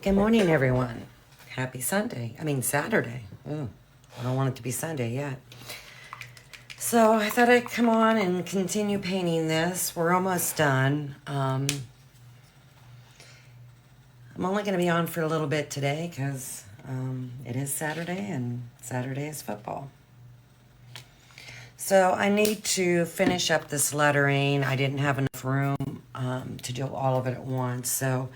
Good morning, everyone. Happy Sunday. I mean, Saturday. Ooh, I don't want it to be Sunday yet. So I thought I'd come on and continue painting this. We're almost done. I'm only going to be on for a little bit today because it is Saturday and Saturday is football. So I need to finish up this lettering. I didn't have enough room to do all of it at once. So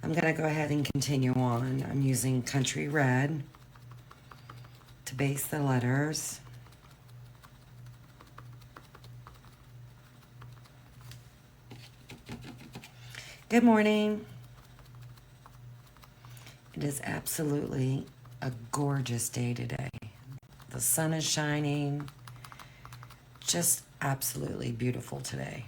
I'm going to go ahead and continue on. I'm using Country Red to base the letters. Good morning. It is absolutely a gorgeous day today. The sun is shining. Just absolutely beautiful today.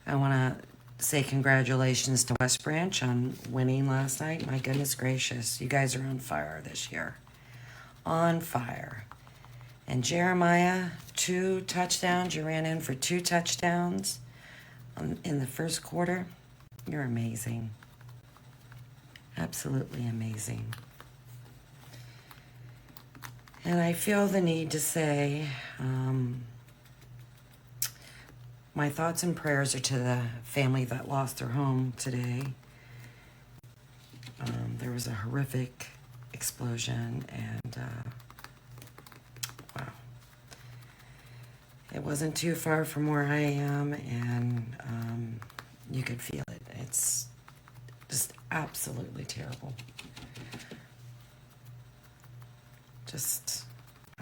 I want to say congratulations to West Branch on winning last night. My goodness gracious, you guys are on fire this year. On fire. And Jeremiah, 2 touchdowns. You ran in for 2 touchdowns in the first quarter. You're amazing. Absolutely amazing. And I feel the need to say, my thoughts and prayers are to the family that lost their home today. There was a horrific explosion, and wow. It wasn't too far from where I am, and you could feel it. It's just absolutely terrible. Just,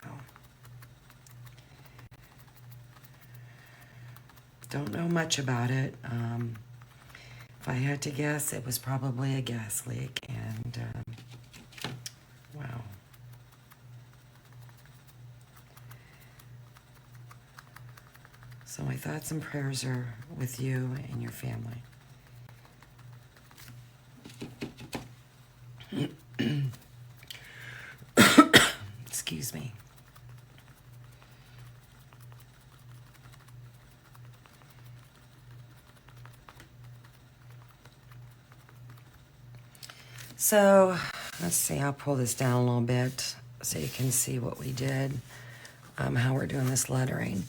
wow. Don't know much about it. If I had to guess, it was probably a gas leak, and wow. So my thoughts and prayers are with you and your family. Excuse me. So, let's see, I'll pull this down a little bit so you can see what we did, how we're doing this lettering.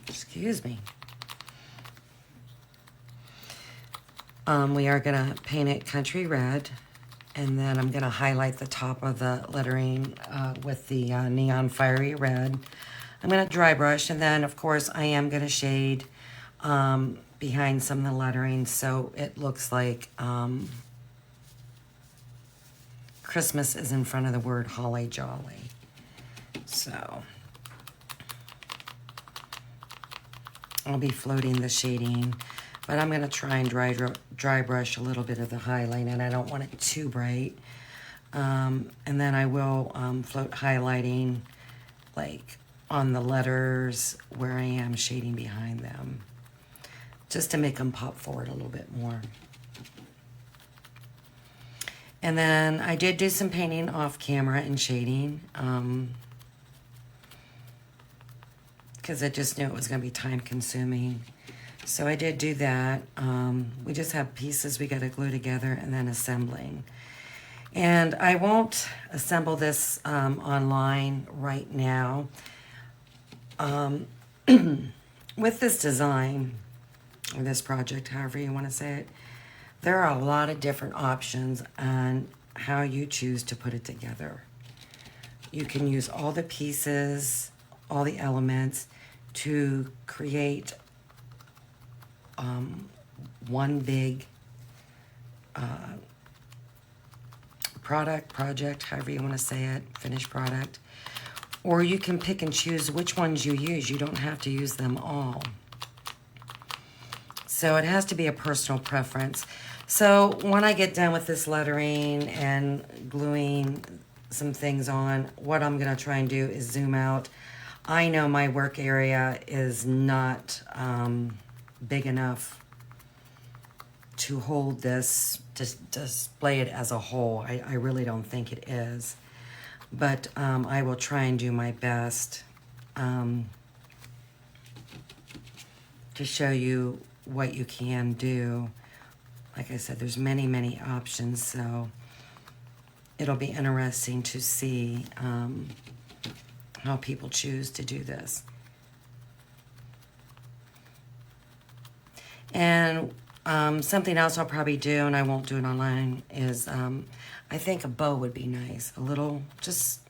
Excuse me. We are going to paint it country red, and then I'm going to highlight the top of the lettering with the neon fiery red. I'm going to dry brush, and then, of course, I am going to shade behind some of the lettering so it looks like Christmas is in front of the word holly jolly. So I'll be floating the shading, but I'm going to try and dry brush a little bit of the highlight, and I don't want it too bright. And then I will float highlighting like on the letters where I am shading behind them, just to make them pop forward a little bit more. And then I did do some painting off camera and shading, because I just knew it was going to be time consuming. So I did do that. We just have pieces we got to glue together and then assembling. And I won't assemble this online right now. With this design, or this project, however you want to say it, there are a lot of different options on how you choose to put it together. You can use all the pieces, all the elements to create one big project, however you want to say it, finished product. Or you can pick and choose which ones you use. You don't have to use them all. So it has to be a personal preference. So when I get done with this lettering and gluing some things on, what I'm going to try and do is zoom out. I know my work area is not big enough to hold this, to display it as a whole. I really don't think it is. But I will try and do my best to show you what you can do like I said, there's many, many options, so it'll be interesting to see how people choose to do this. And something else I'll probably do, and I won't do it online, is I think a bow would be nice. A little, just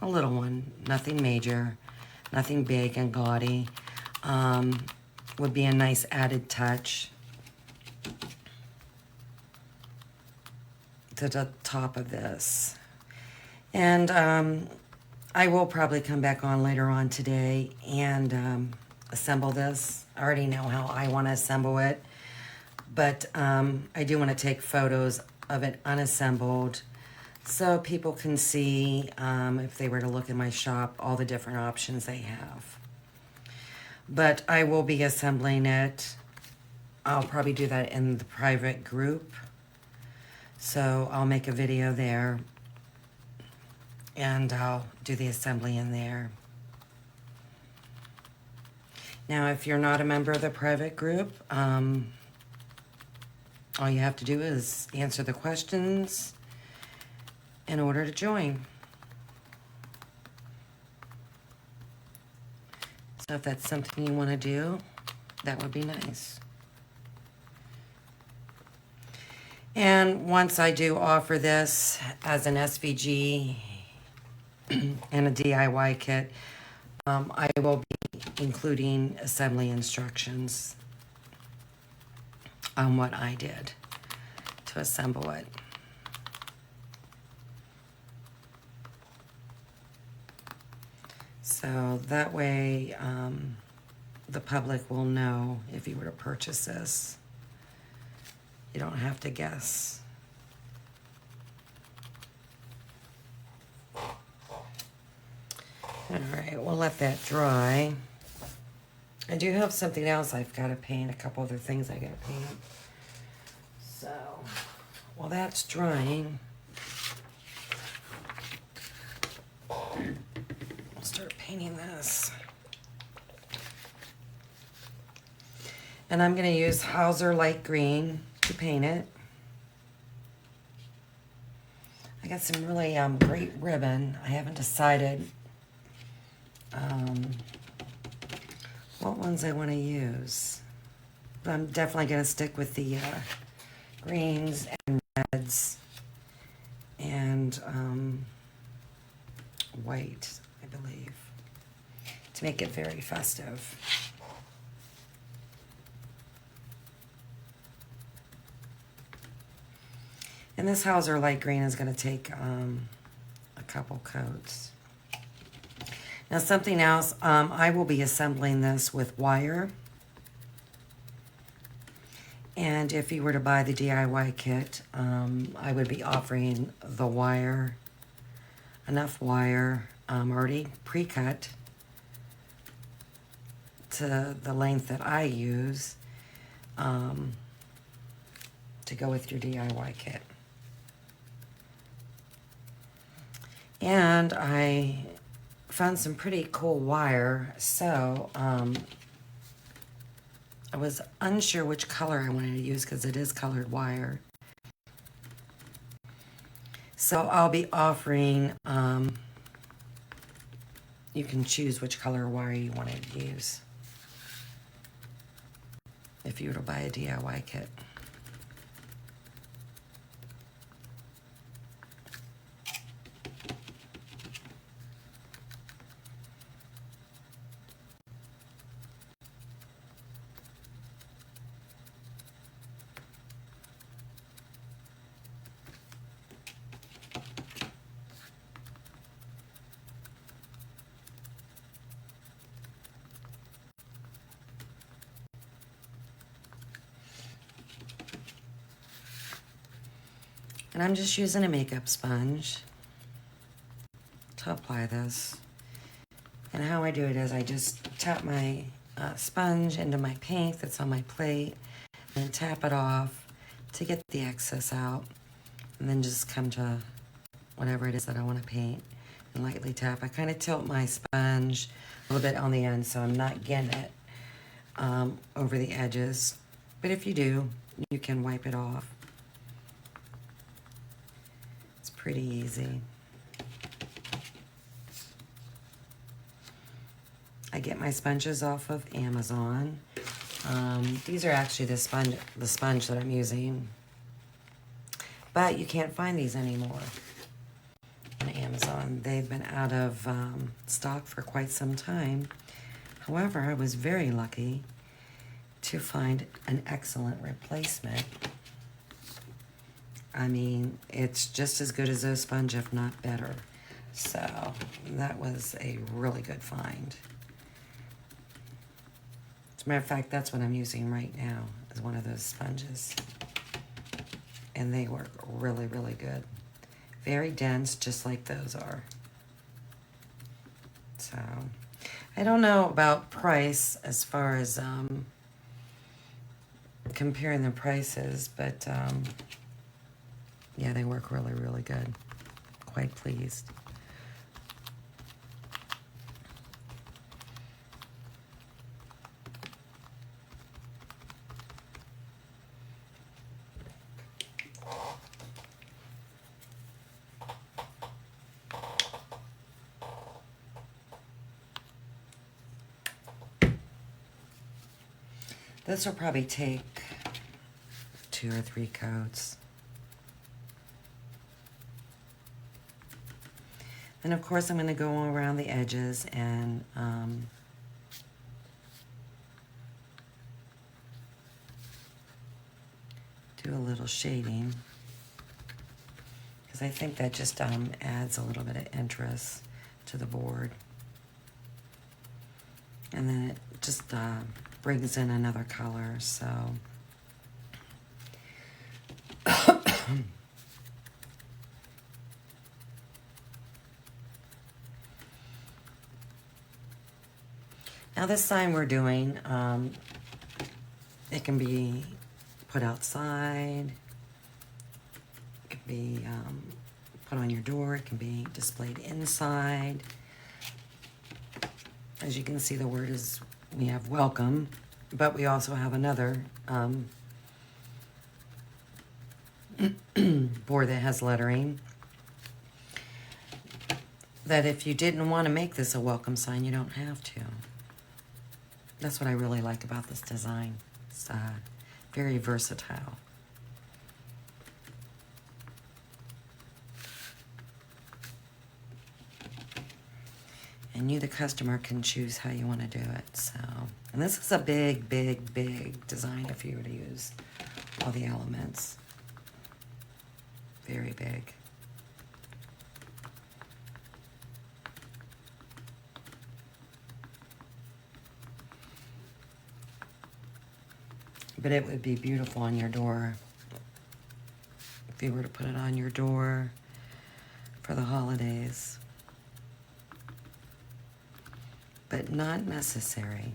a little one. Nothing major, nothing big and gaudy. Would be a nice added touch to the top of this. And I will probably come back on later on today and assemble this. I already know how I want to assemble it, but I do want to take photos of it unassembled so people can see, if they were to look in my shop, all the different options they have. But I will be assembling it. I'll probably do that in the private group. So I'll make a video there and I'll do the assembly in there. Now, if you're not a member of the private group, all you have to do is answer the questions in order to join. So if that's something you want to do, that would be nice. And once I do offer this as an SVG and a DIY kit, I will be including assembly instructions on what I did to assemble it. So that way the public will know if you were to purchase this. You don't have to guess. All right, we'll let that dry. I do have something else I've got to paint, a couple other things I got to paint. So, while that's drying, I'll start painting this. And I'm going to use Hauser Light Green to paint it. I got some really great ribbon. I haven't decided what ones I want to use. But I'm definitely going to stick with the greens and reds and white, I believe, to make it very festive. And this Hauser Light Green is going to take a couple coats. Now something else, I will be assembling this with wire. And if you were to buy the DIY kit, I would be offering the wire, enough wire, already pre-cut to the length that I use to go with your DIY kit. And I found some pretty cool wire, so I was unsure which color I wanted to use because it is colored wire. So I'll be offering, you can choose which color wire you want to use if you were to buy a DIY kit. And I'm just using a makeup sponge to apply this. And how I do it is I just tap my sponge into my paint that's on my plate and tap it off to get the excess out. And then just come to whatever it is that I want to paint and lightly tap. I kind of tilt my sponge a little bit on the end so I'm not getting it over the edges. But if you do, you can wipe it off. pretty easy. I get my sponges off of Amazon. These are actually the sponge that I'm using. But you can't find these anymore on Amazon. They've been out of stock for quite some time. However, I was very lucky to find an excellent replacement. I mean, it's just as good as those sponge, if not better. So that was a really good find. As a matter of fact, that's what I'm using right now, is one of those sponges. And they work really, really good. Very dense, just like those are. So, I don't know about price as far as comparing the prices, but yeah, they work really, really good. Quite pleased. This will probably take 2 or 3 coats. And of course I'm going to go around the edges and do a little shading, because I think that just adds a little bit of interest to the board. And then it just brings in another color, so. Now this sign we're doing, it can be put outside, it can be put on your door, it can be displayed inside. As you can see, the word is, we have welcome, but we also have another board that has lettering. That if you didn't want to make this a welcome sign, you don't have to. That's what I really like about this design. It's very versatile. And you, the customer, can choose how you want to do it. So, and this is a big, big, big design if you were to use all the elements. Very big. But it would be beautiful on your door if you were to put it on your door for the holidays. But not necessary.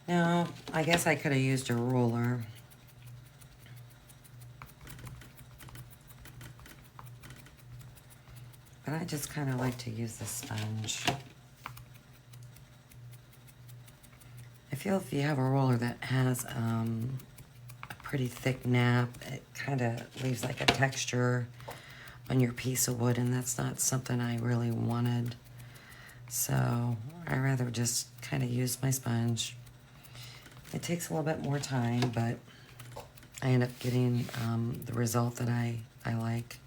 Now, I guess I could have used a ruler. But I just kind of like to use the sponge. I feel if you have a roller that has a pretty thick nap, it kind of leaves like a texture on your piece of wood, and that's not something I really wanted. So I rather just kind of use my sponge. It takes a little bit more time, but I end up getting the result that I like.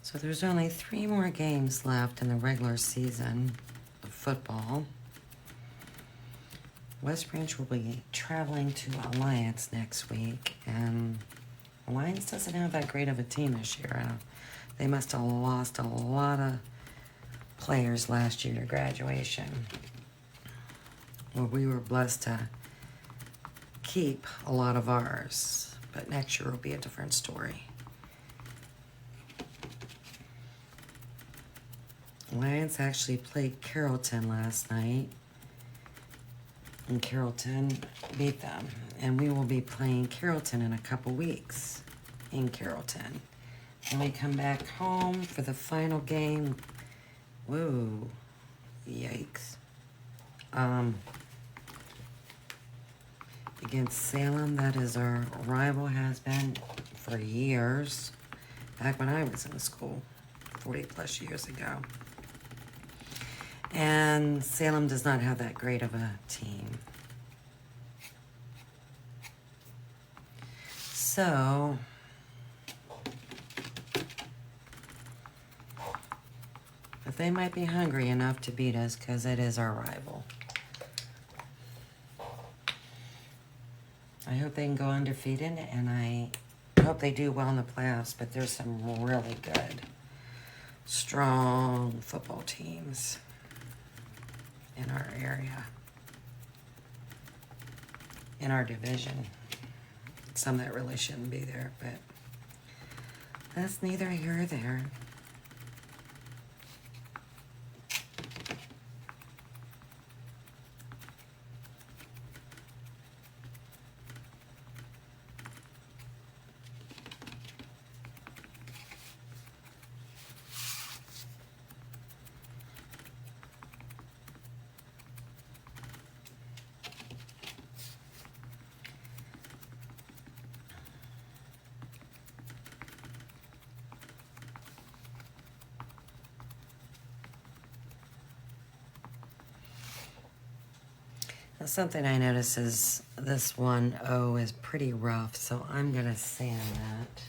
So there's only 3 more games left in the regular season of football. West Branch will be traveling to Alliance next week, and Alliance doesn't have that great of a team this year. They must have lost a lot of players last year to graduation. Well, we were blessed to keep a lot of ours, but next year will be a different story. Alliance actually played Carrollton last night, and Carrollton beat them. And we will be playing Carrollton in a couple weeks in Carrollton. Then we come back home for the final game. Whoa, yikes. Against Salem, that is our rival, has been for years. Back when I was in school, 40 plus years ago. And Salem does not have that great of a team. So, but they might be hungry enough to beat us because it is our rival. I hope they can go undefeated, and I hope they do well in the playoffs, but there's some really good, strong football teams in our area, in our division. Some that really shouldn't be there, but that's neither here nor there. Something I notice is this 1-0 is pretty rough, so I'm gonna sand that.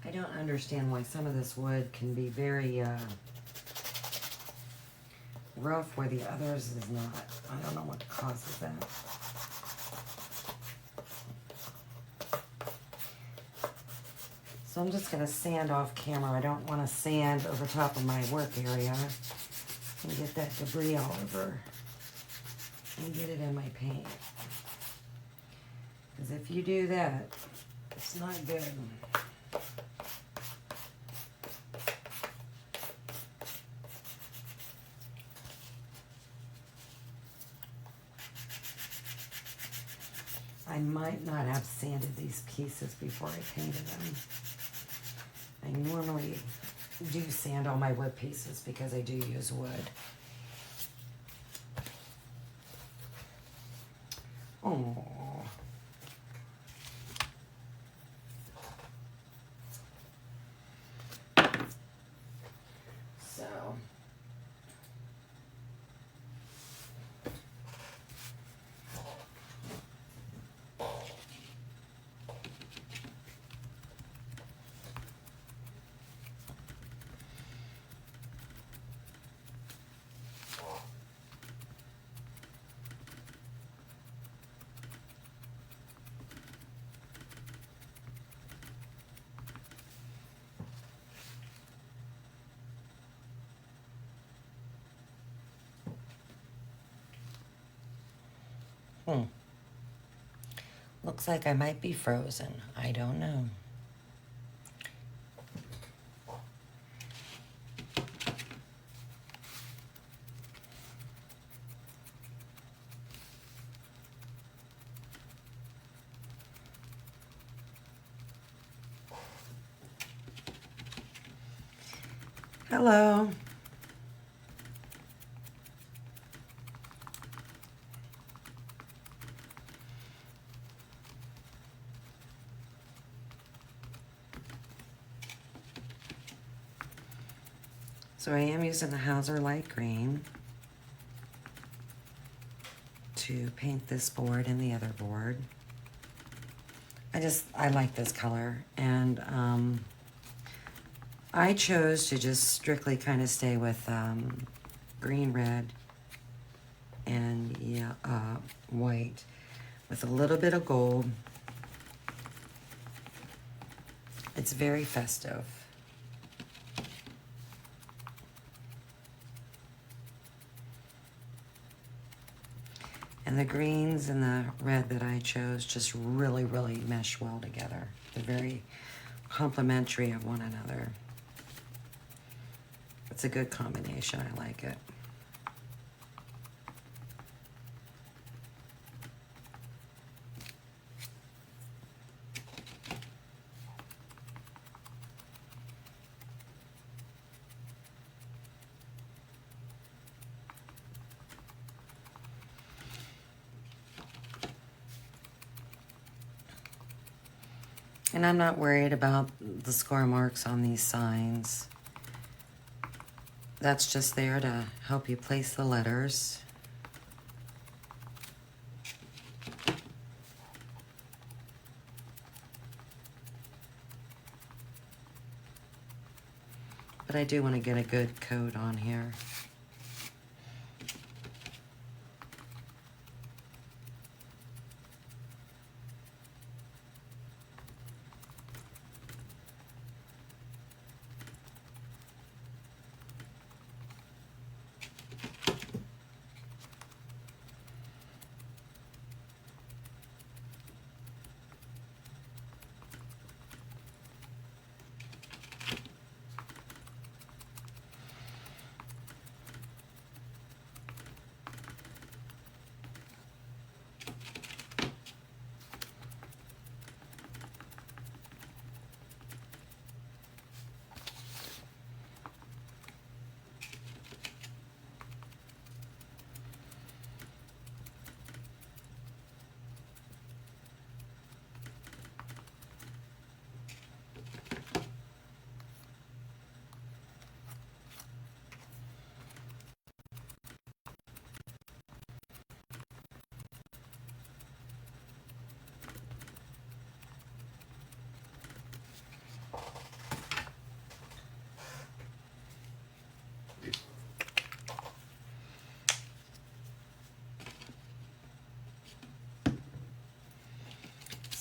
I don't understand why some of this wood can be very rough where the others is not. I don't know what causes that. So I'm just gonna sand off camera. I don't want to sand over top of my work area and get that debris all over and get it in my paint. Because if you do that, it's not good. I might not have sanded these pieces before I painted them. I normally do sand all my wood pieces because I do use wood. Oh. So. Looks like I might be frozen. I don't know. Hello. So I am using the Hauser Light Green to paint this board and the other board. I like this color, and I chose to just strictly kind of stay with green, red, and white with a little bit of gold. It's very festive. And the greens and the red that I chose just really, really mesh well together. They're very complementary of one another. It's a good combination. I like it. And I'm not worried about the score marks on these signs. That's just there to help you place the letters. But I do want to get a good coat on here.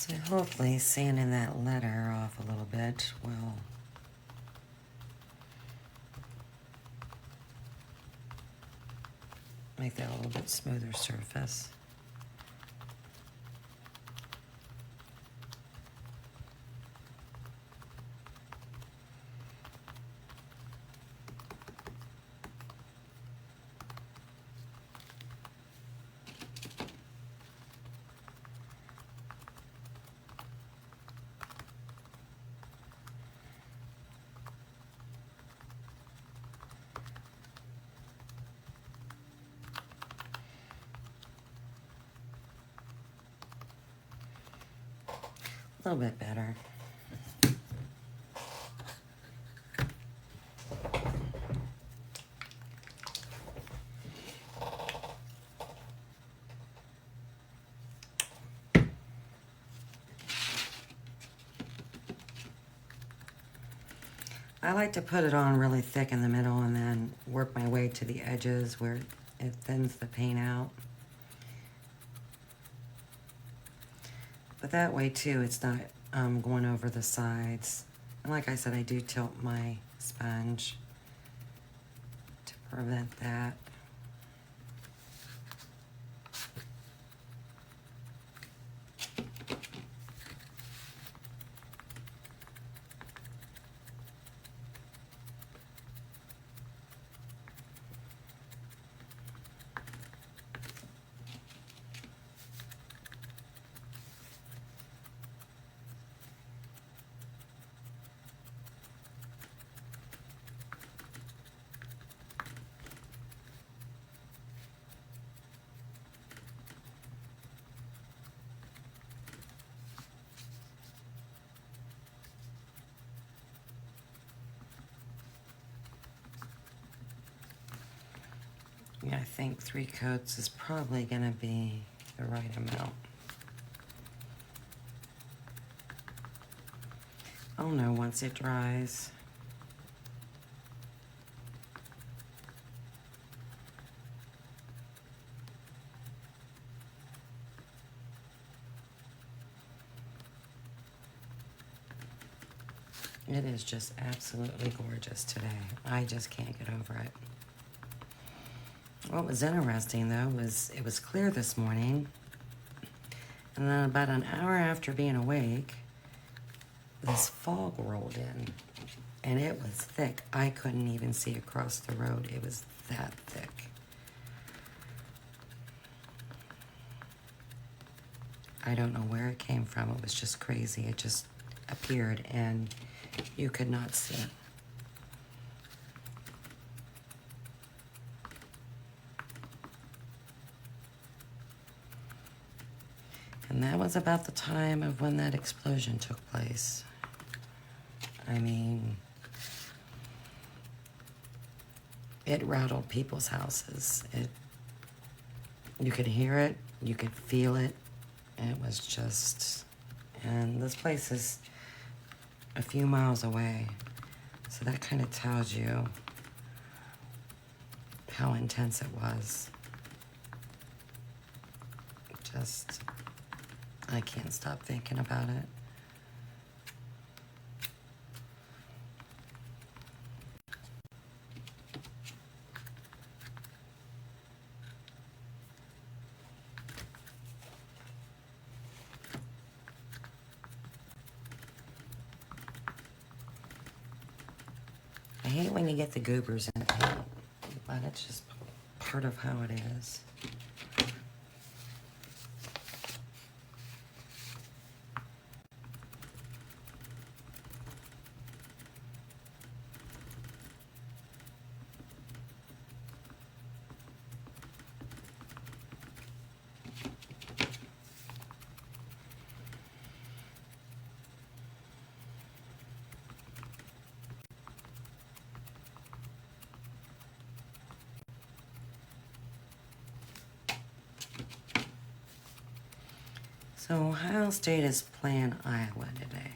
So hopefully sanding that letter off a little bit will make that a little bit smoother surface. A little bit better. I like to put it on really thick in the middle and then work my way to the edges where it thins the paint out. But that way too, it's not going over the sides. And like I said, I do tilt my sponge to prevent that. Yeah, I think 3 coats is probably gonna be the right amount. I'll know once it dries. It is just absolutely gorgeous today. I just can't get over it. What was interesting though was it was clear this morning, and then about an hour after being awake, this fog rolled in, and it was thick. I couldn't even see across the road. It was that thick. I don't know where it came from. It was just crazy. It just appeared and you could not see it. And that was about the time of when that explosion took place. I mean, it rattled people's houses. You could hear it, you could feel it. It was just, and this place is a few miles away. So that kind of tells you how intense it was. Just, I can't stop thinking about it. I hate when you get the goobers in the paint, but it's just part of how it is. So Ohio State is playing Iowa today.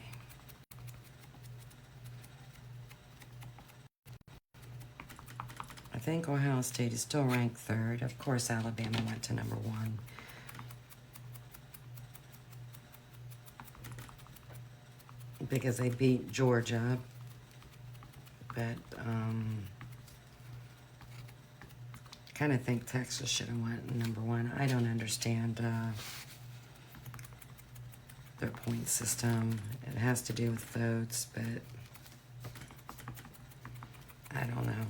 I think Ohio State is still ranked 3rd. Of course, Alabama went to number 1. Because they beat Georgia. But, kind of think Texas should have went number 1. I don't understand, their point system. It has to do with votes, but I don't know.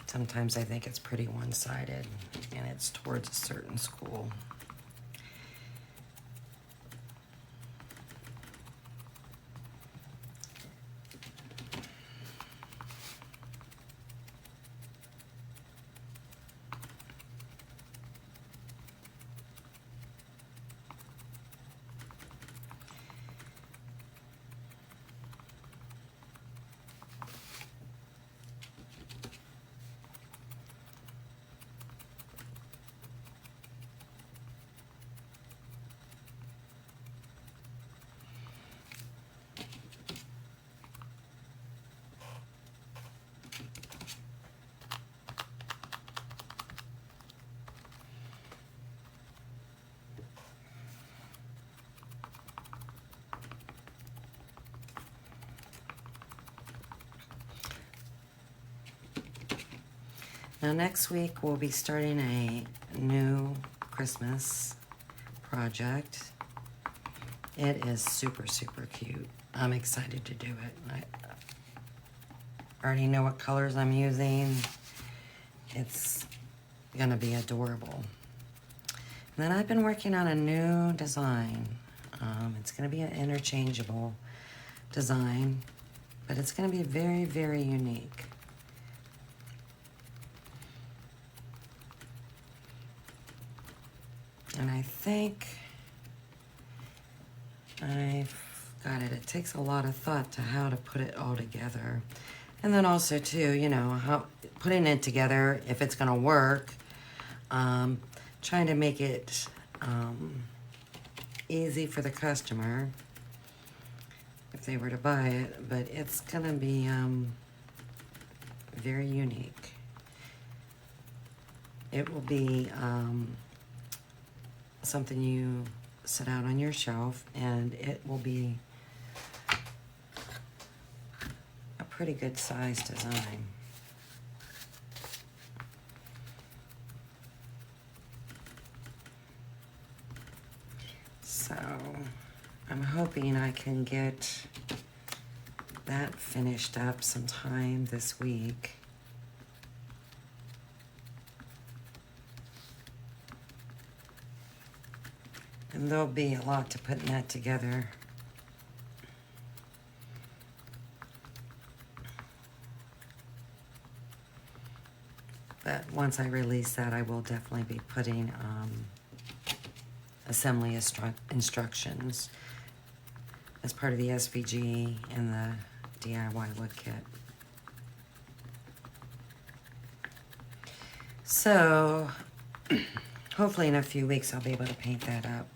Sometimes I think it's pretty one-sided, and it's towards a certain school. Now next week we'll be starting a new Christmas project. It is super, super cute. I'm excited to do it. I already know what colors I'm using. It's gonna be adorable. And then I've been working on a new design. It's gonna be an interchangeable design, but it's gonna be very, very unique. And I think I've got it. It takes a lot of thought to how to put it all together. And then also too, you know, how putting it together, if it's gonna work, trying to make it easy for the customer if they were to buy it, but it's gonna be very unique. It will be something you set out on your shelf, and it will be a pretty good size design. So I'm hoping I can get that finished up sometime this week. And there'll be a lot to putting that together. But once I release that, I will definitely be putting assembly instructions as part of the SVG and the DIY wood kit. So hopefully in a few weeks I'll be able to paint that up.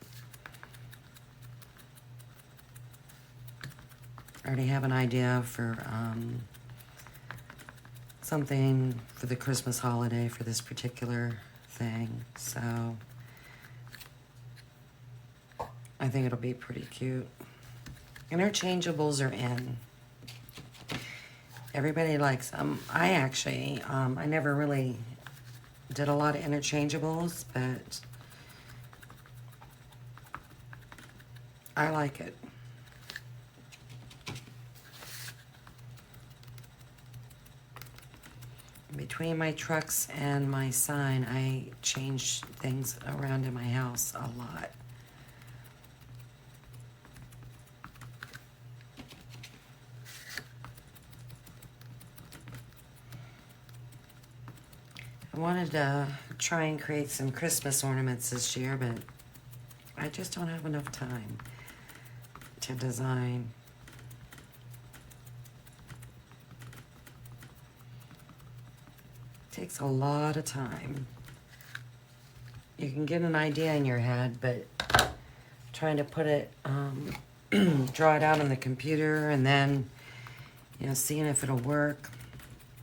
I already have an idea for something for the Christmas holiday for this particular thing, so I think it'll be pretty cute. Interchangeables are in. Everybody likes them. I actually, I never really did a lot of interchangeables, but I like it. Between my trucks and my sign, I change things around in my house a lot. I wanted to try and create some Christmas ornaments this year, but I just don't have enough time to design. Takes a lot of time. You can get an idea in your head, but trying to put it, draw it out on the computer and then, you know, seeing if it'll work.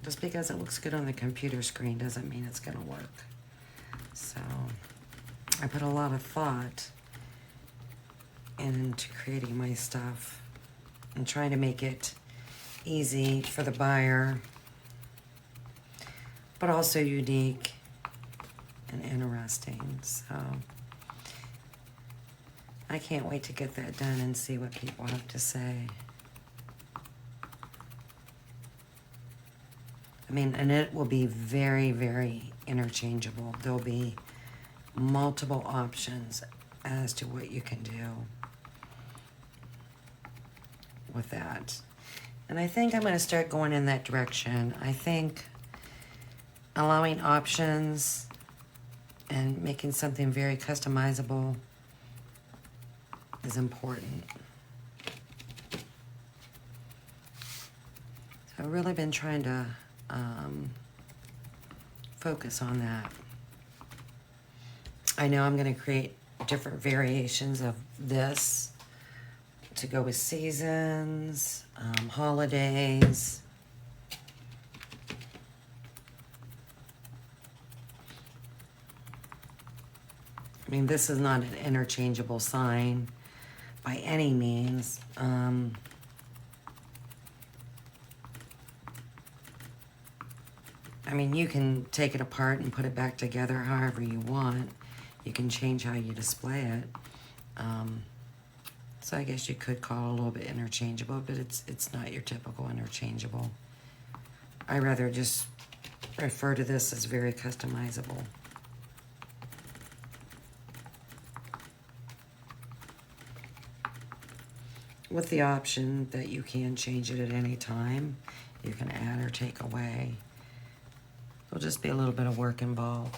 Just because it looks good on the computer screen doesn't mean it's gonna work. So I put a lot of thought into creating my stuff and trying to make it easy for the buyer, but also unique and interesting. So I can't wait to get that done and see what people have to say. I mean, and it will be very, very interchangeable. There'll be multiple options as to what you can do with that. And I think I'm going to start going in that direction. I think allowing options and making something very customizable is important. So I've really been trying to focus on that. I know I'm going to create different variations of this to go with seasons, holidays. I mean, this is not an interchangeable sign by any means. I mean, you can take it apart and put it back together however you want. You can change how you display it. So I guess you could call it a little bit interchangeable, but it's not your typical interchangeable. I rather just refer to this as very customizable. With the option that you can change it at any time. You can add or take away. There'll just be a little bit of work involved.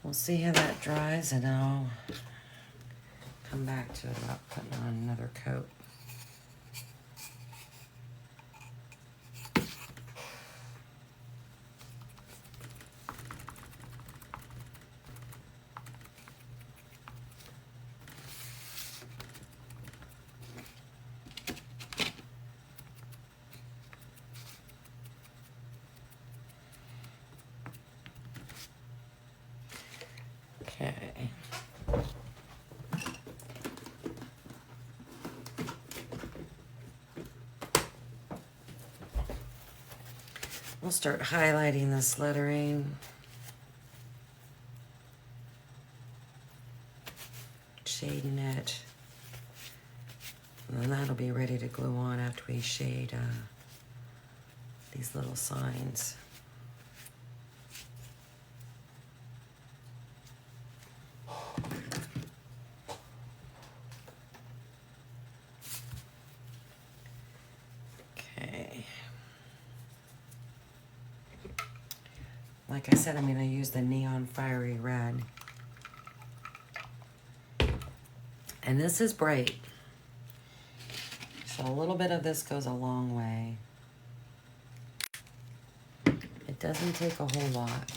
We'll see how that dries, and I'll come back to it about putting on another coat. Okay. We'll start highlighting this lettering. Shading it. And then that'll be ready to glue on after we shade these little signs. Like I said, I'm going to use the Neon Fiery Red. And this is bright. So a little bit of this goes a long way. It doesn't take a whole lot.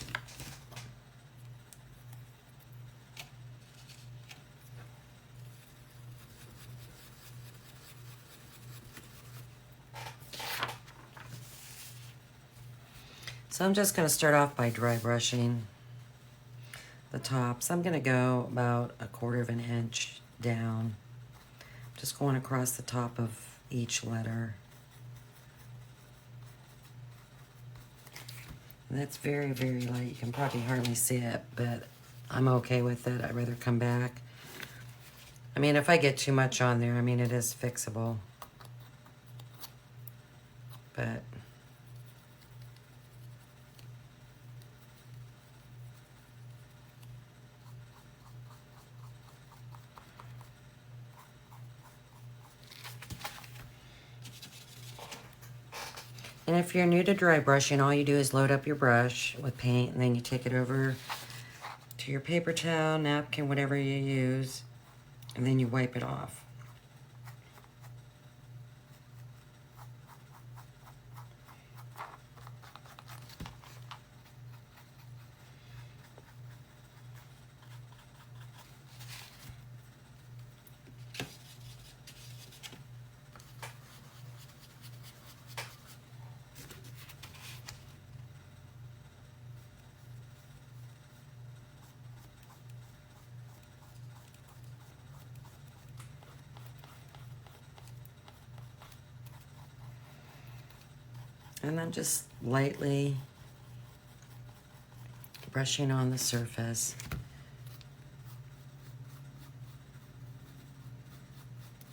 So I'm just going to start off by dry brushing the tops. I'm going to go about 1/4 of an inch down. Just going across the top of each letter. And that's very, very light. You can probably hardly see it, but I'm okay with it. I'd rather come back. I mean, if I get too much on there, I mean, it is fixable. But and if you're new to dry brushing, all you do is load up your brush with paint, and then you take it over to your paper towel, napkin, whatever you use, and then you wipe it off. And then just lightly brushing on the surface.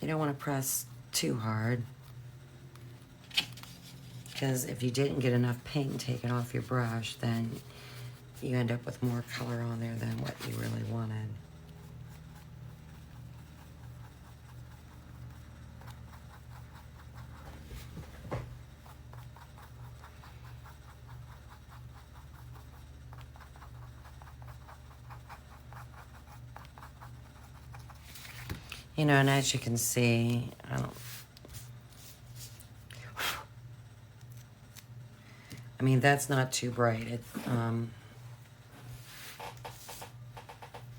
You don't want to press too hard, because if you didn't get enough paint taken off your brush, then you end up with more color on there than what you really wanted. You know, and as you can see, I mean, that's not too bright.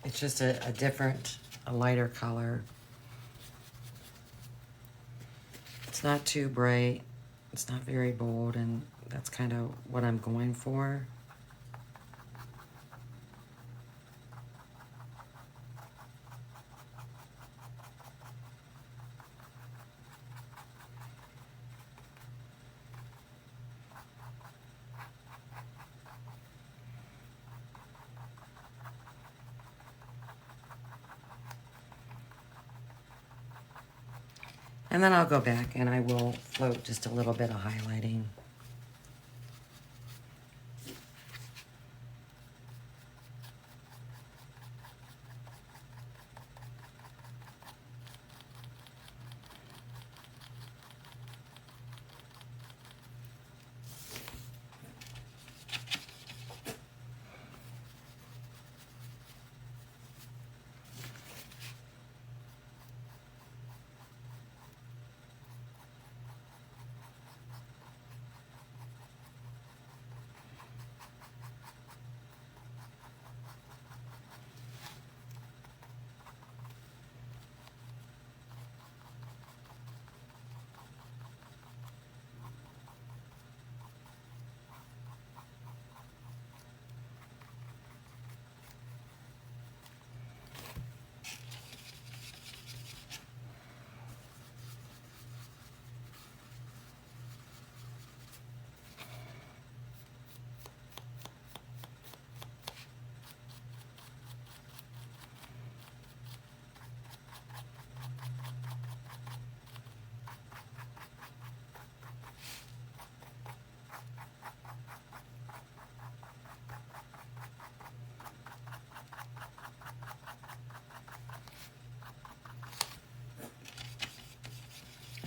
It's just a different, a lighter color. It's not too bright. It's not very bold, and that's kind of what I'm going for. And then I'll go back and I will float just a little bit of highlighting.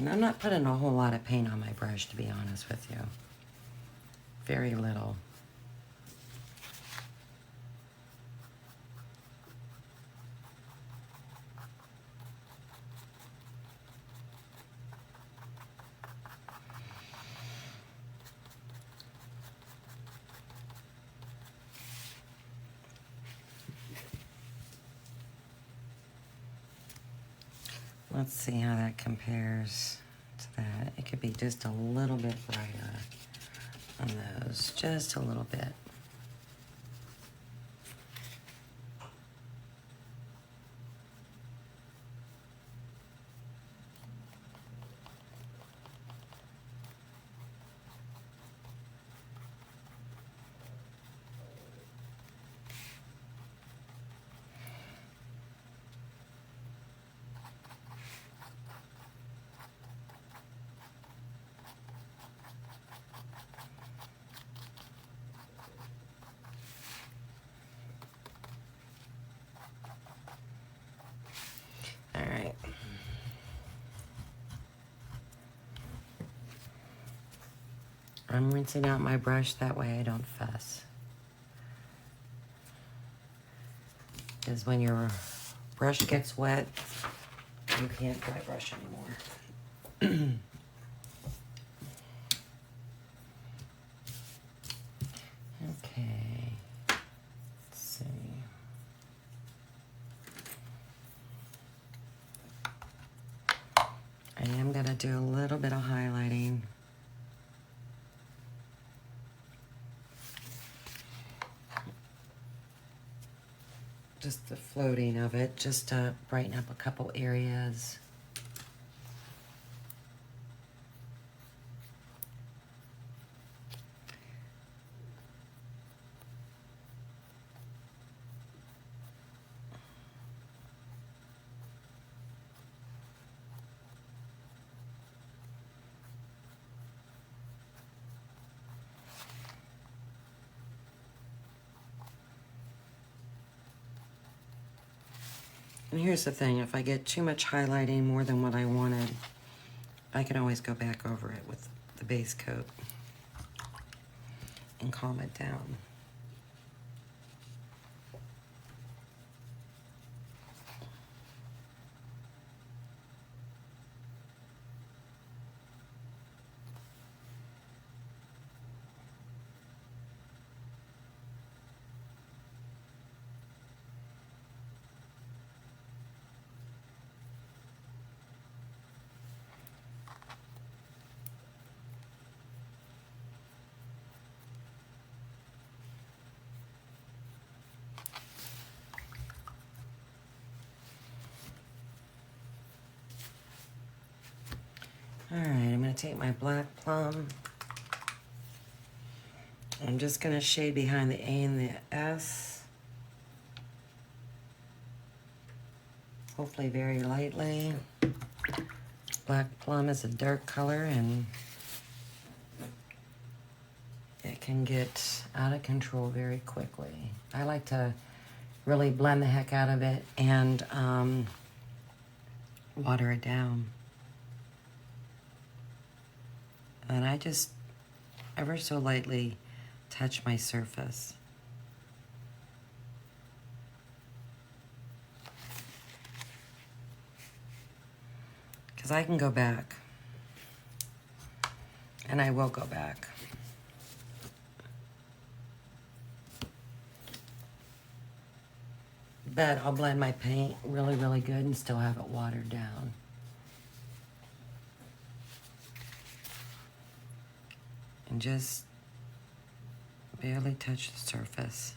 And I'm not putting a whole lot of paint on my brush, to be honest with you. Very little. Let's see how that compares to that. It could be just a little bit brighter on those, just a little bit. All right. I'm rinsing out my brush, that way I don't fuss. Because when your brush gets wet, you can't dry brush anymore. Okay. Let's see. I am going to do a little bit of highlighting. Just the floating of it, just to brighten up a couple areas. And here's the thing, if I get too much highlighting more than what I wanted, I can always go back over it with the base coat and calm it down. All right, I'm going to take my black plum. I'm just going to shade behind the A and the S. Hopefully very lightly. Black plum is a dark color and it can get out of control very quickly. I like to really blend the heck out of it and water it down. And I just ever so lightly touch my surface. Because I can go back. And I will go back. But I'll blend my paint really, really good and still have it watered down. And just barely touch the surface.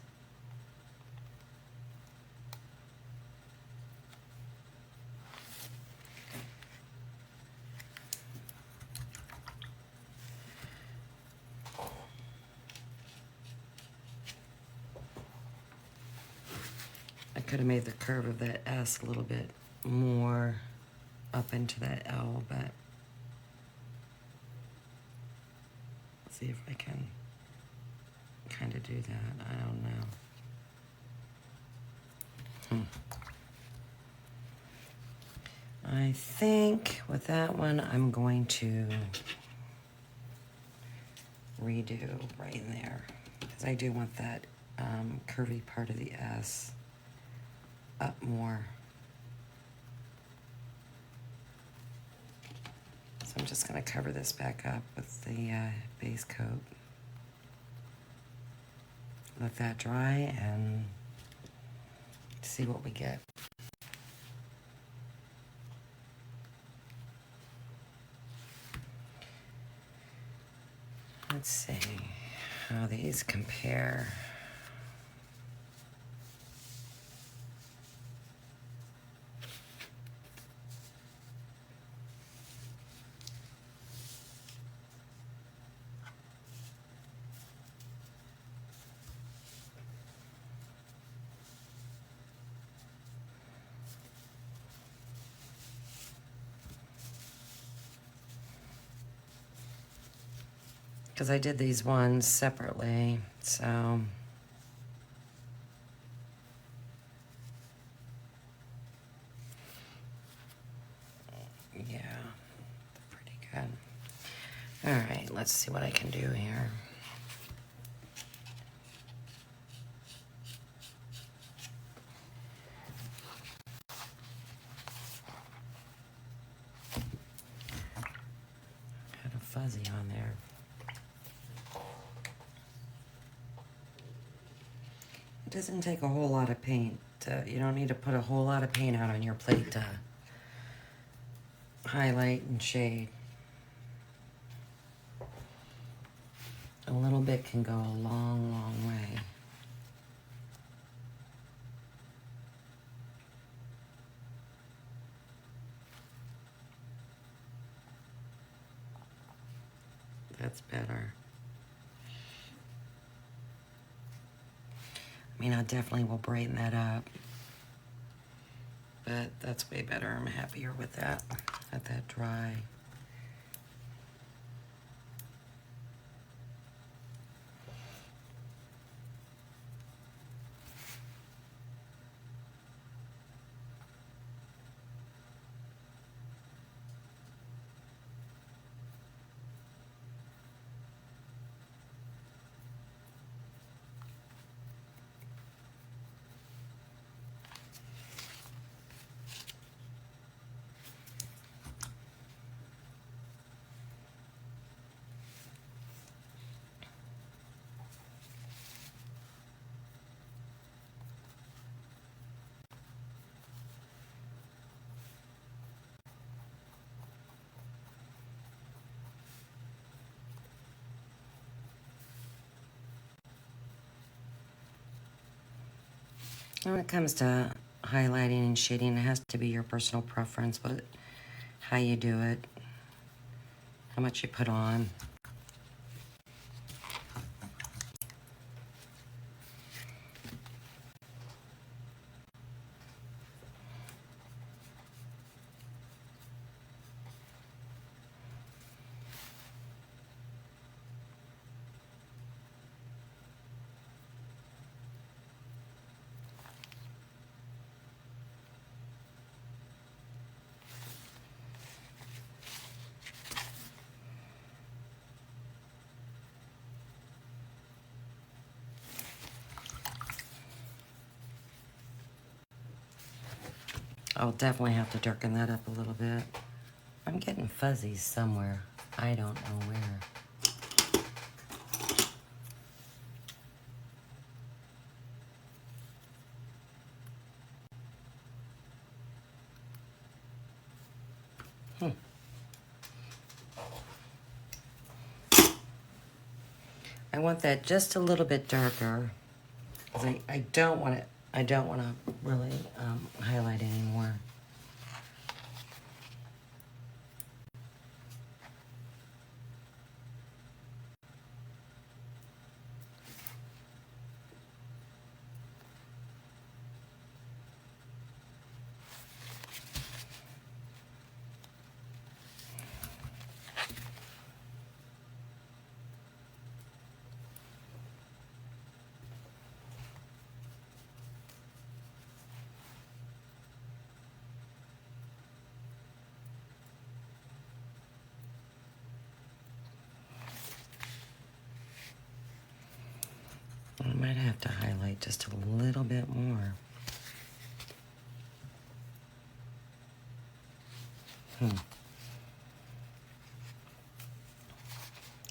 I could have made the curve of that S a little bit more up into that L, but let's see if I can kind of do that. I don't know. I think with that one, I'm going to redo right in there because I do want that curvy part of the S up more. So I'm just going to cover this back up with the base coat. Let that dry and see what we get. Let's see how these compare. Because I did these ones separately, so yeah, pretty good. All right, let's see what I can do here. Kind of fuzzy on there. It doesn't take a whole lot of paint. You don't need to put a whole lot of paint out on your plate to highlight and shade. A little bit can go a long, long way. That's better. I mean, I definitely will brighten that up. But that's way better. I'm happier with that. Let that dry. When it comes to highlighting and shading, it has to be your personal preference, but how you do it, how much you put on. I'll definitely have to darken that up a little bit. I'm getting fuzzies somewhere. I don't know where. I want that just a little bit darker. 'Cause I don't want it. I don't want to really highlight anymore. might have to highlight just a little bit more. I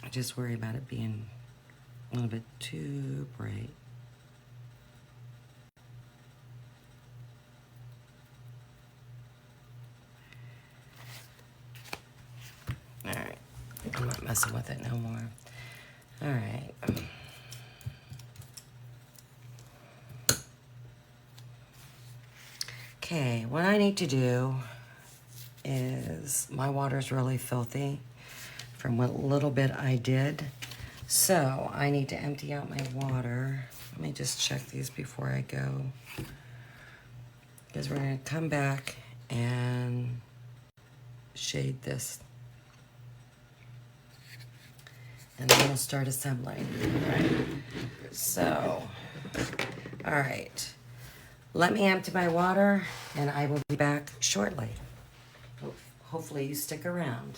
just worry about it being a little bit too bright. Alright, I'm not messing with it no more. Alright. Okay, what I need to do is, my water's really filthy from what little bit I did. So I need to empty out my water. Let me just check these before I go, because we're gonna come back and shade this. And then we'll start assembling. All right. So, all right. Let me empty my water and I will be back shortly. Hopefully you stick around.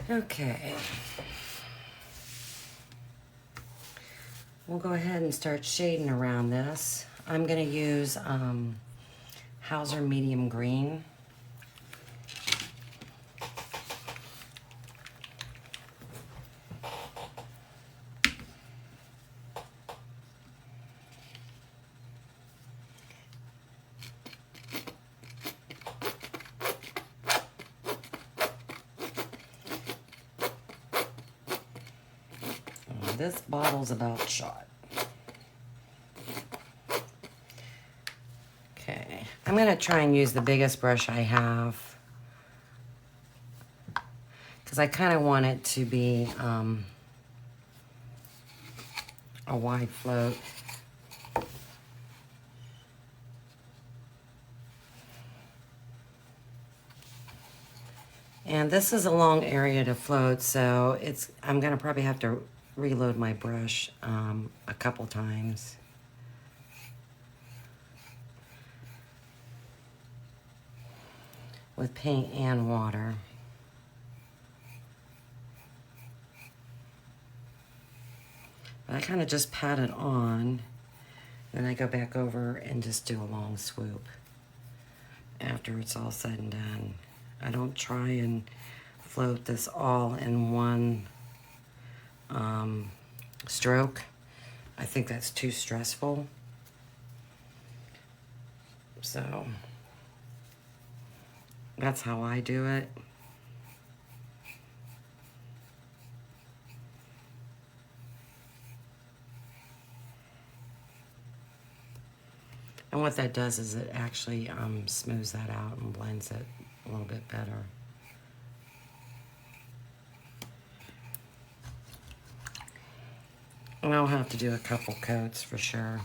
Okay. We'll go ahead and start shading around this. I'm going to use Hauser Medium Green. This bottle's about shot. Okay, I'm going to try and use the biggest brush I have because I kind of want it to be a wide float. And this is a long area to float, so I'm going to probably have to reload my brush a couple times. With paint and water. But I kind of just pat it on, then I go back over and just do a long swoop after it's all said and done. I don't try and float this all in one stroke. I think that's too stressful. So that's how I do it. And what that does is it actually smooths that out and blends it a little bit better. And I'll have to do a couple coats for sure.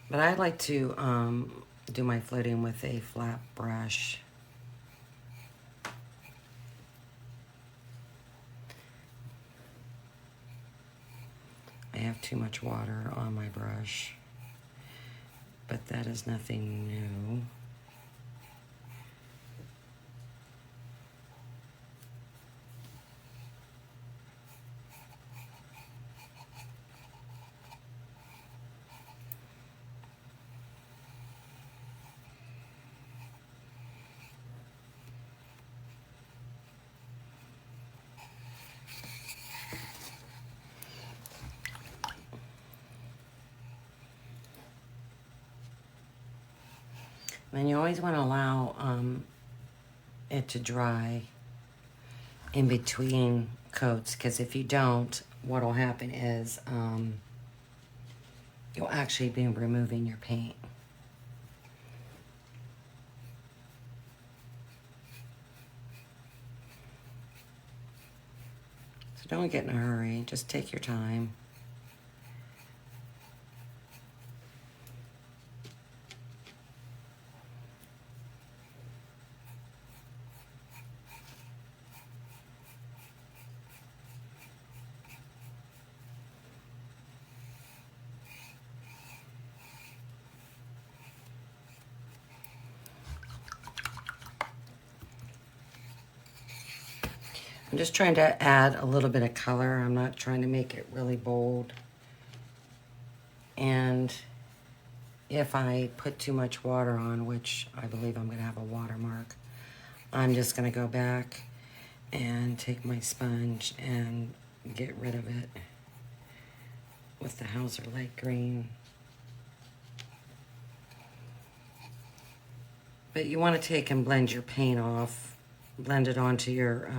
But I like to do my floating with a flat brush. I have too much water on my brush, but that is nothing new. And you always want to allow it to dry in between coats, because if you don't, what will happen is you'll actually be removing your paint. So don't get in a hurry, just take your time. I'm just trying to add a little bit of color. I'm not trying to make it really bold. And if I put too much water on, which I believe I'm going to have a watermark, I'm just going to go back and take my sponge and get rid of it with the Hauser Light Green. But you want to take and blend your paint off, blend it onto your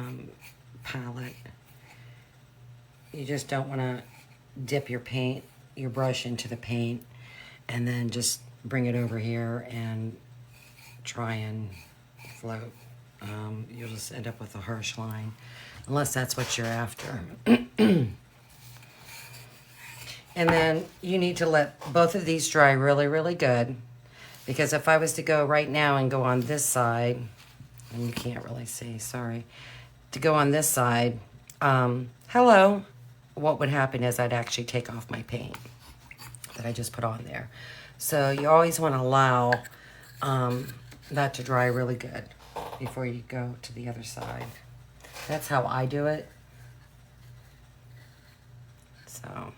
palette. You just don't want to dip your brush into the paint and then just bring it over here and try and float. You'll just end up with a harsh line, unless that's what you're after. And then you need to let both of these dry really, really good, because if I was to go right now and go on this side, and you can't really see, sorry, to go on this side, hello, what would happen is I'd actually take off my paint. that I just put on there. So you always want to allow that to dry really good before you go to the other side. That's how I do it. So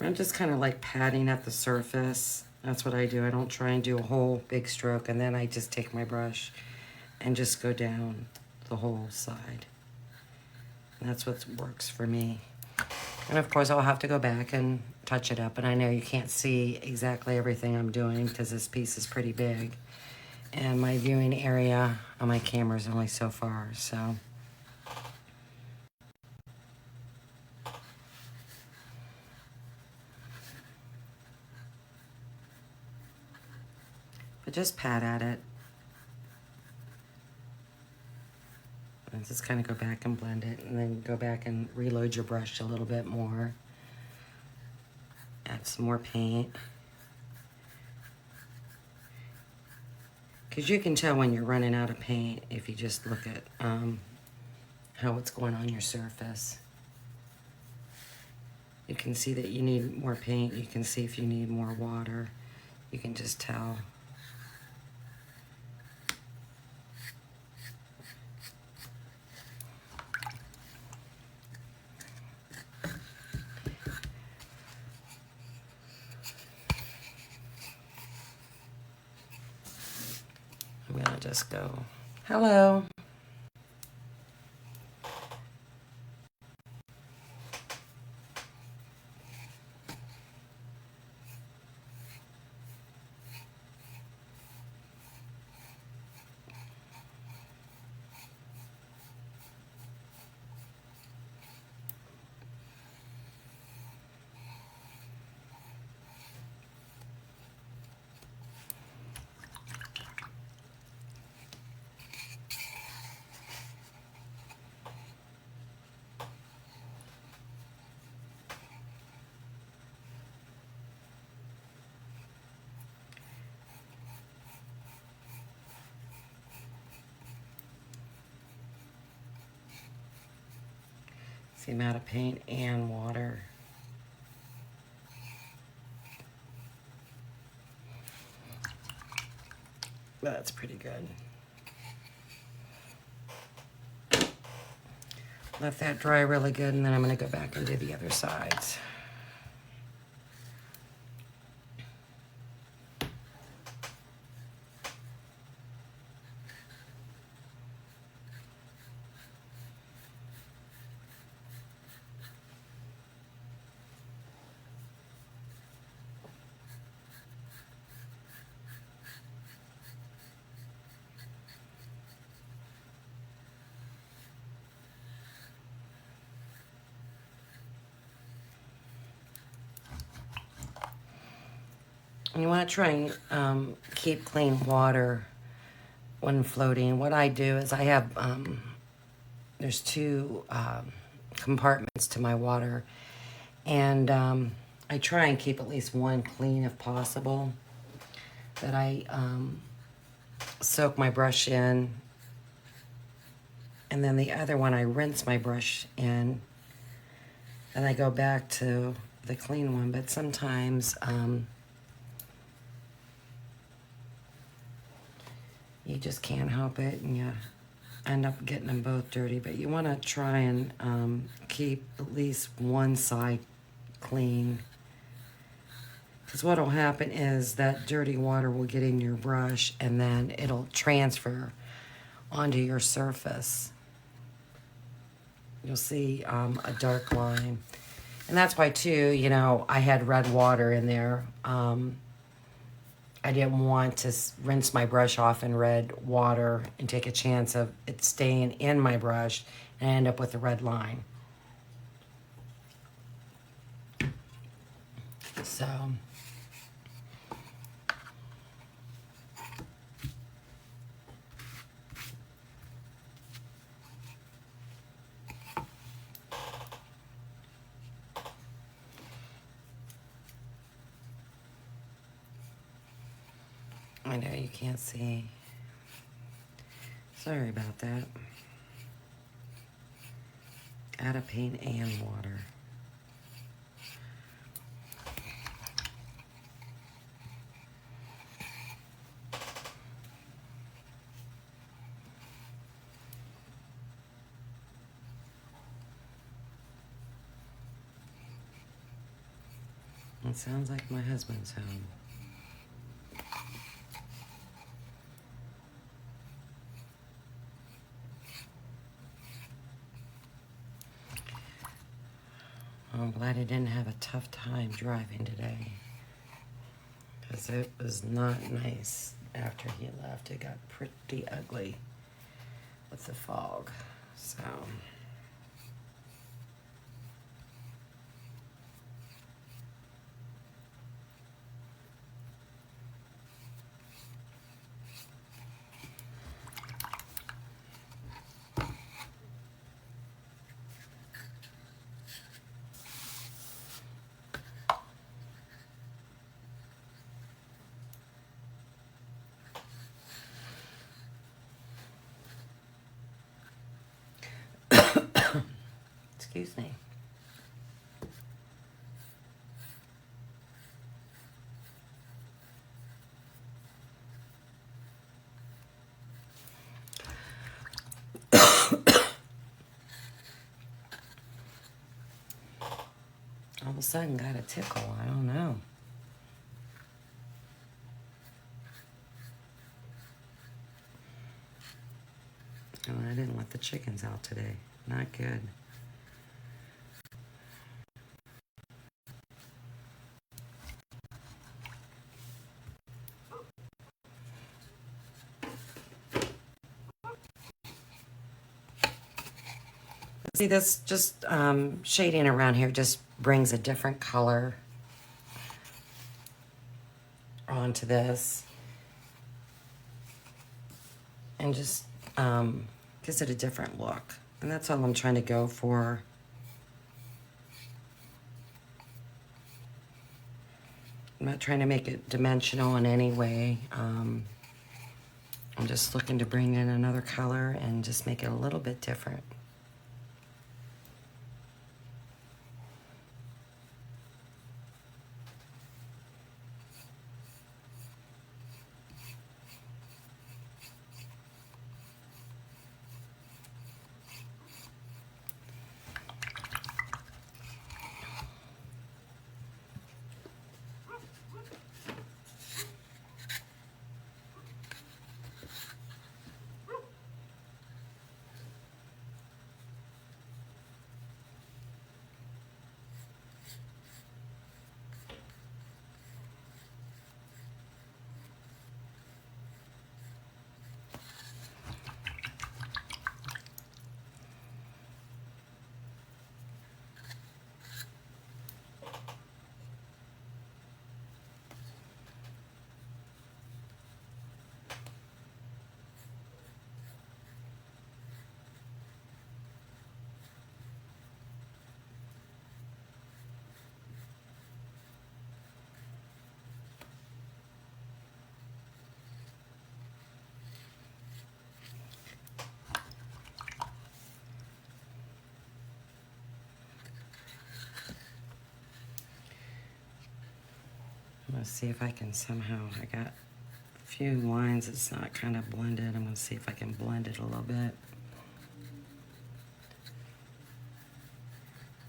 I'm just kind of like patting at the surface. That's what I do. I don't try and do a whole big stroke, and then I just take my brush and just go down the whole side. And that's what works for me. And of course, I'll have to go back and touch it up. And I know you can't see exactly everything I'm doing because this piece is pretty big. And my viewing area on my camera is only so far, so. But just pat at it. And just kind of go back and blend it, and then go back and reload your brush a little bit more. Add some more paint. Because you can tell when you're running out of paint if you just look at how it's going on your surface. You can see that you need more paint. You can see if you need more water. You can just tell. I'm gonna just go, hello. See, I'm out of paint and water. That's pretty good. Let that dry really good, and then I'm gonna go back and do the other sides. And you want to try and keep clean water when floating. What I do is I have, there's two compartments to my water. And I try and keep at least one clean if possible. That I soak my brush in. And then the other one I rinse my brush in. And I go back to the clean one. But sometimes you just can't help it, and you end up getting them both dirty. But you want to try and keep at least one side clean, because what will happen is that dirty water will get in your brush, and then it'll transfer onto your surface. You'll see a dark line, and that's why too, you know, I had red water in there. I didn't want to rinse my brush off in red water and take a chance of it staying in my brush and end up with a red line. So, I know you can't see. Sorry about that. Add a paint and water. It sounds like my husband's home. I'm glad I didn't have a tough time driving today, because it was not nice after he left. It got pretty ugly with the fog, so... Excuse me. All of a sudden got a tickle. I don't know. Oh, I didn't let the chickens out today. Not good. See, this just shading around here just brings a different color onto this. And just gives it a different look. And that's all I'm trying to go for. I'm not trying to make it dimensional in any way. I'm just looking to bring in another color and just make it a little bit different. I'm gonna see if I can somehow, I got a few lines that's not kind of blended. I'm gonna see if I can blend it a little bit.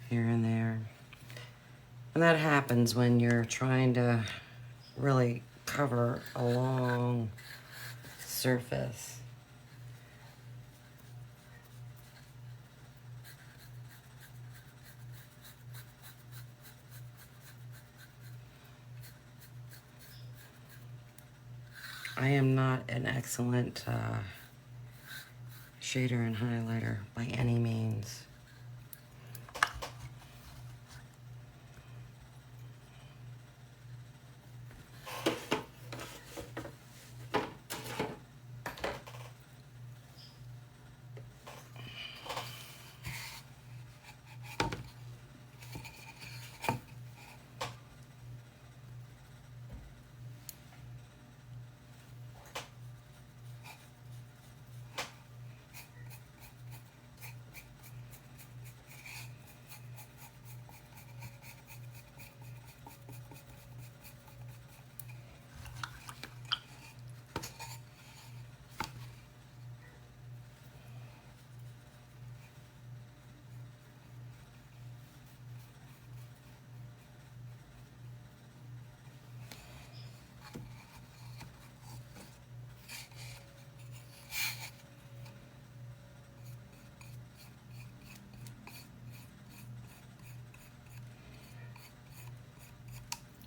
Here and there. And that happens when you're trying to really cover a long surface. I am not an excellent shader and highlighter by any means.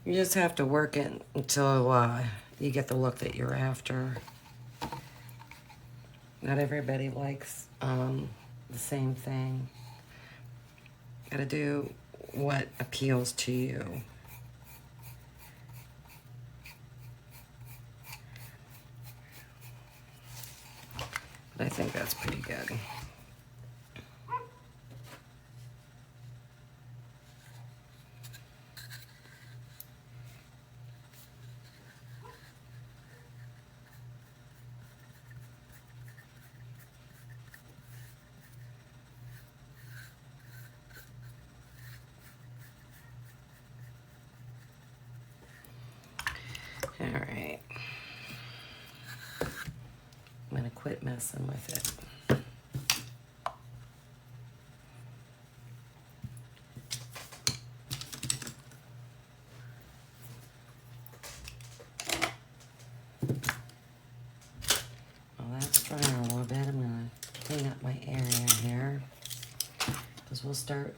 You just have to work it until you get the look that you're after. Not everybody likes the same thing. Gotta do what appeals to you. But I think that's pretty good. All right. I'm gonna quit messing with it. Well, that's drying a little bit. I'm gonna clean up my area here because we'll start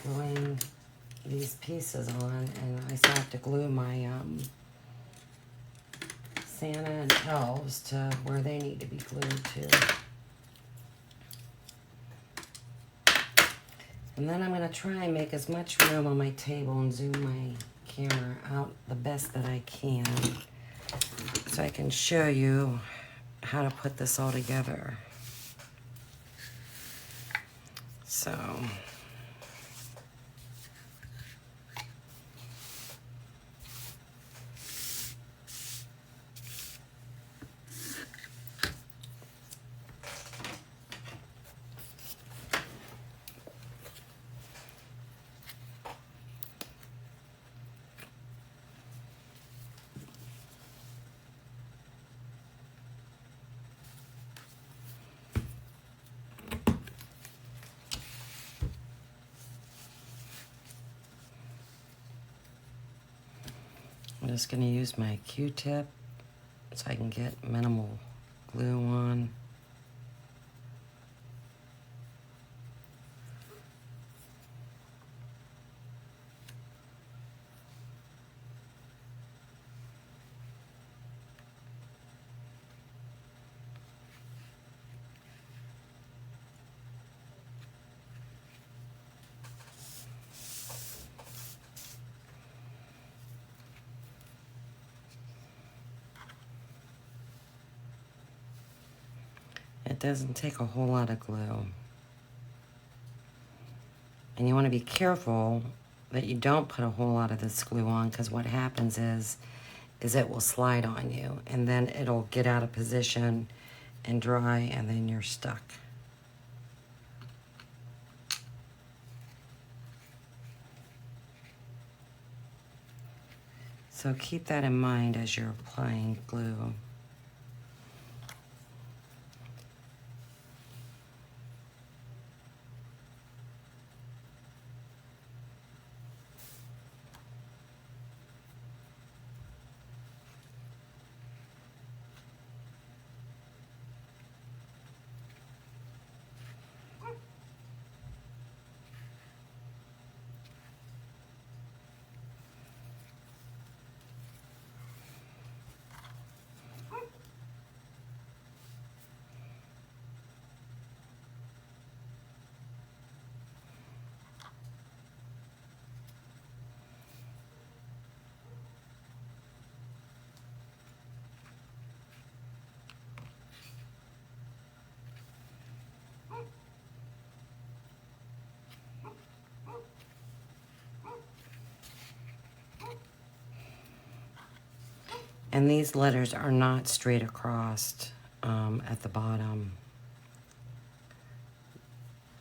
gluing these pieces on, and I still have to glue my Santa and elves to where they need to be glued to. And then I'm going to try and make as much room on my table and zoom my camera out the best that I can so I can show you how to put this all together. So... I'm just going to use my Q-tip so I can get minimal glue on. It doesn't take a whole lot of glue. And you want to be careful that you don't put a whole lot of this glue on, because what happens is it will slide on you and then it'll get out of position and dry and then you're stuck. So keep that in mind as you're applying glue. And these letters are not straight across at the bottom.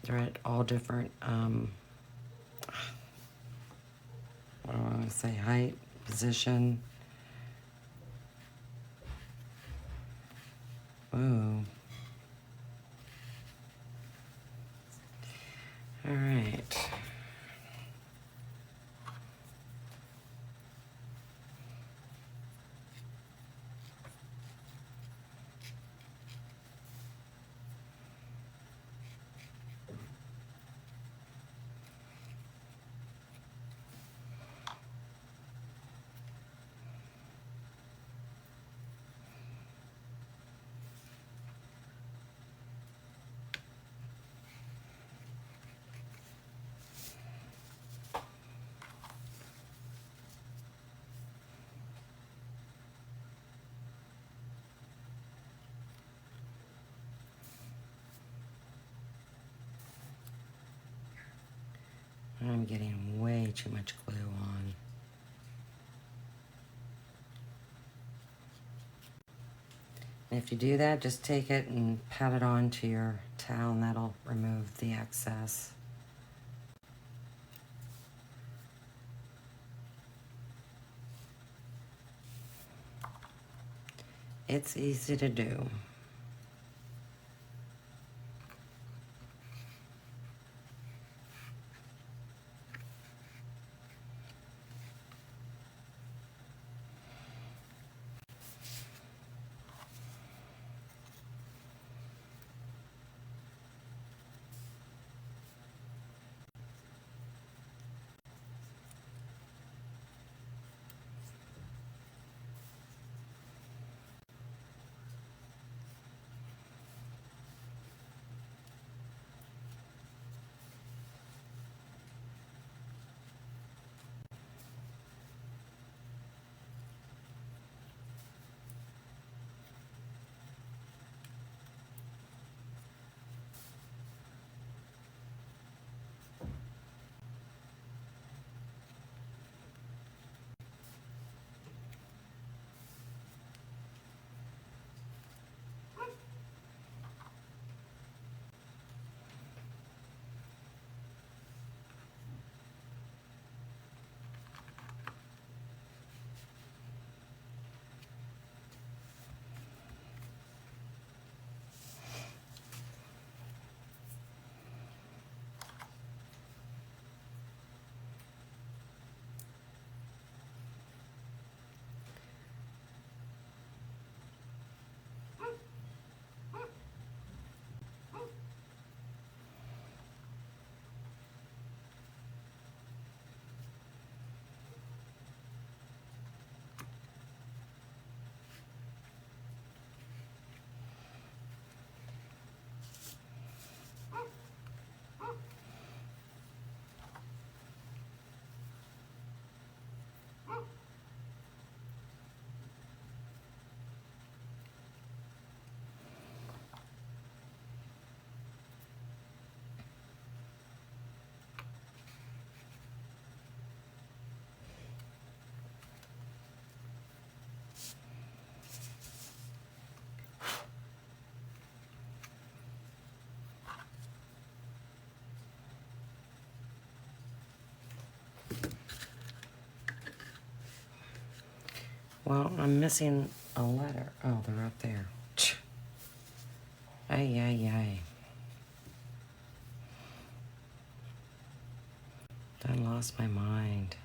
They're at all different, what do I want to say, height, position. Ooh. All right. I'm getting way too much glue on. And if you do that, just take it and pat it onto your towel and that'll remove the excess. It's easy to do. Well, I'm missing a letter. Oh, they're up there. Ay, ay, ay. I lost my mind.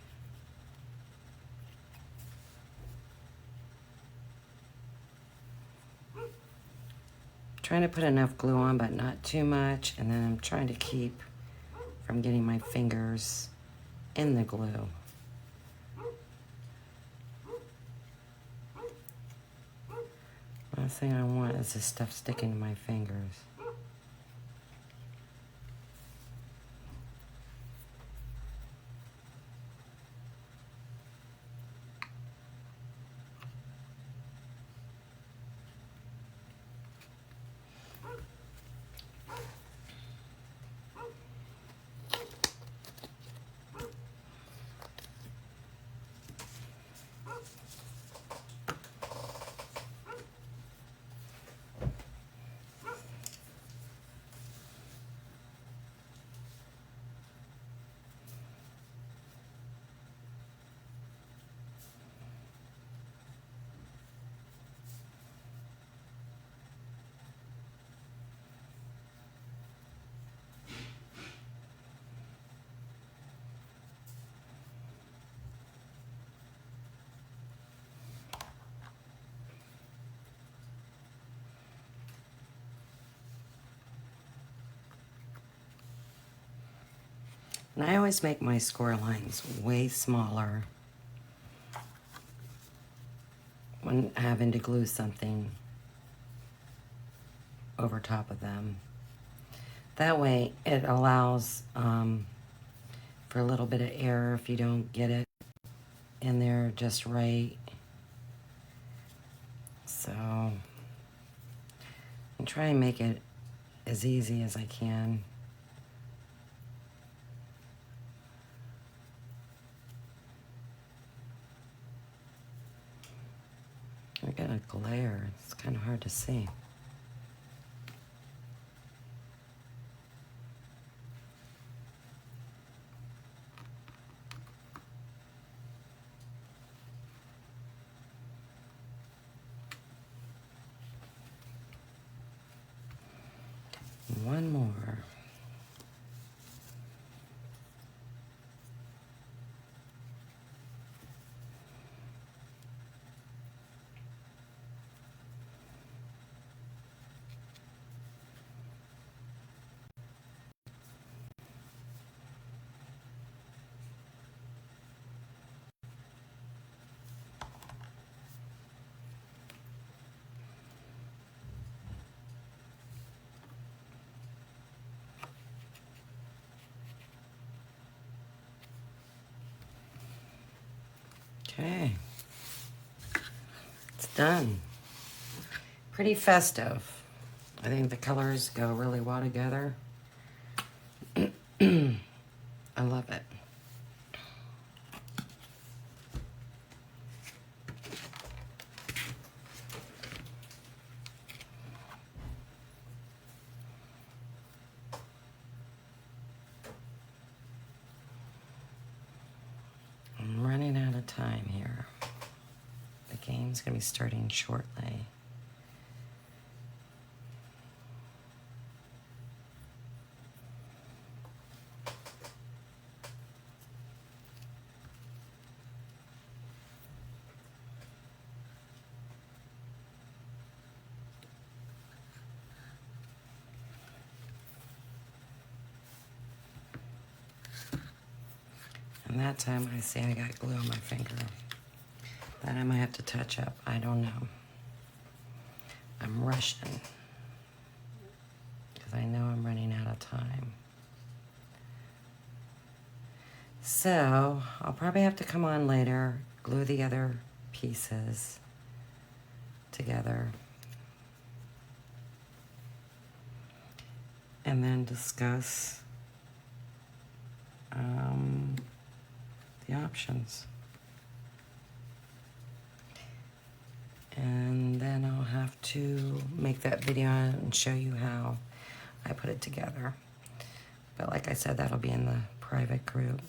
Trying to put enough glue on, but not too much. And then I'm trying to keep from getting my fingers in the glue. Last thing I want is this stuff sticking to my fingers. And I always make my score lines way smaller when having to glue something over top of them. That way it allows for a little bit of error if you don't get it in there just right. So I'm trying to make it as easy as I can. glare. It's kind of hard to see. One more. Okay. It's done. Pretty festive. I think the colors go really well together. I love it. I'm running out of time here. The game's gonna be starting shortly. And that time I see I got glue on my finger. That I might have to touch up. I don't know. I'm rushing because I know I'm running out of time. So I'll probably have to come on later, glue the other pieces together, and then discuss the options. And then I'll have to make that video and show you how I put it together. But like I said, that'll be in the private group.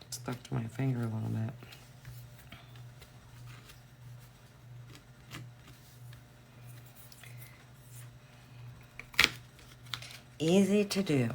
Stuck to my finger a little bit. Easy to do.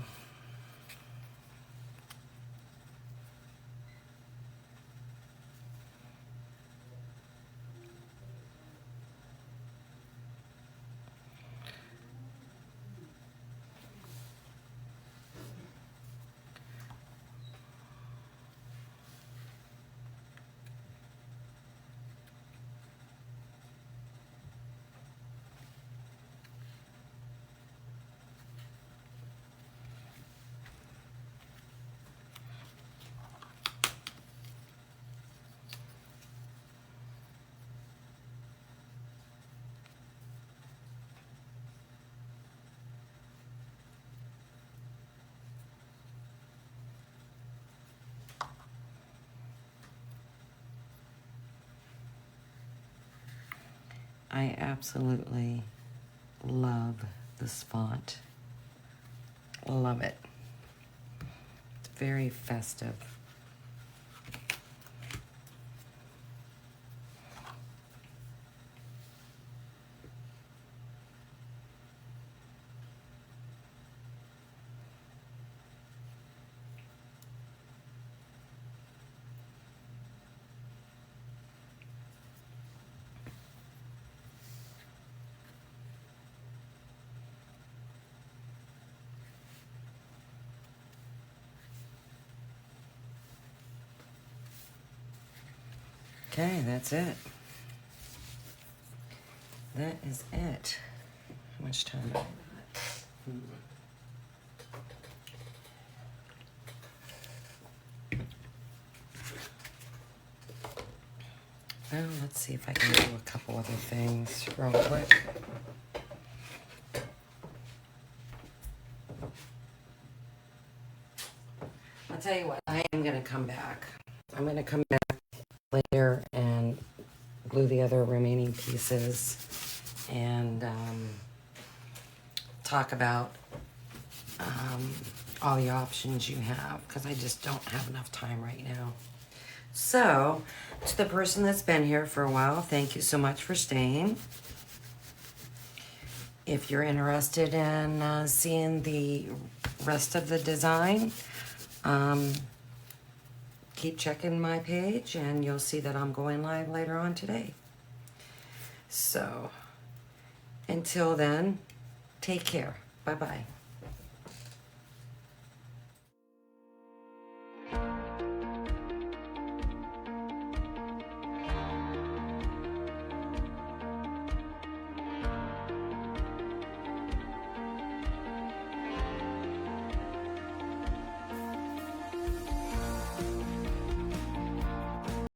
I absolutely love this font. Love it. It's very festive. Okay, that's it. That is it. How much time do I got? Well, let's see if I can do a couple other things real quick. I'll tell you what, I am going to come back. I'm going to come back later and glue the other remaining pieces and talk about all the options you have, because I just don't have enough time right now. So, to the person that's been here for a while, thank you so much for staying. If you're interested in seeing the rest of the design, keep checking my page and you'll see that I'm going live later on today. So, until then, take care. Bye-bye.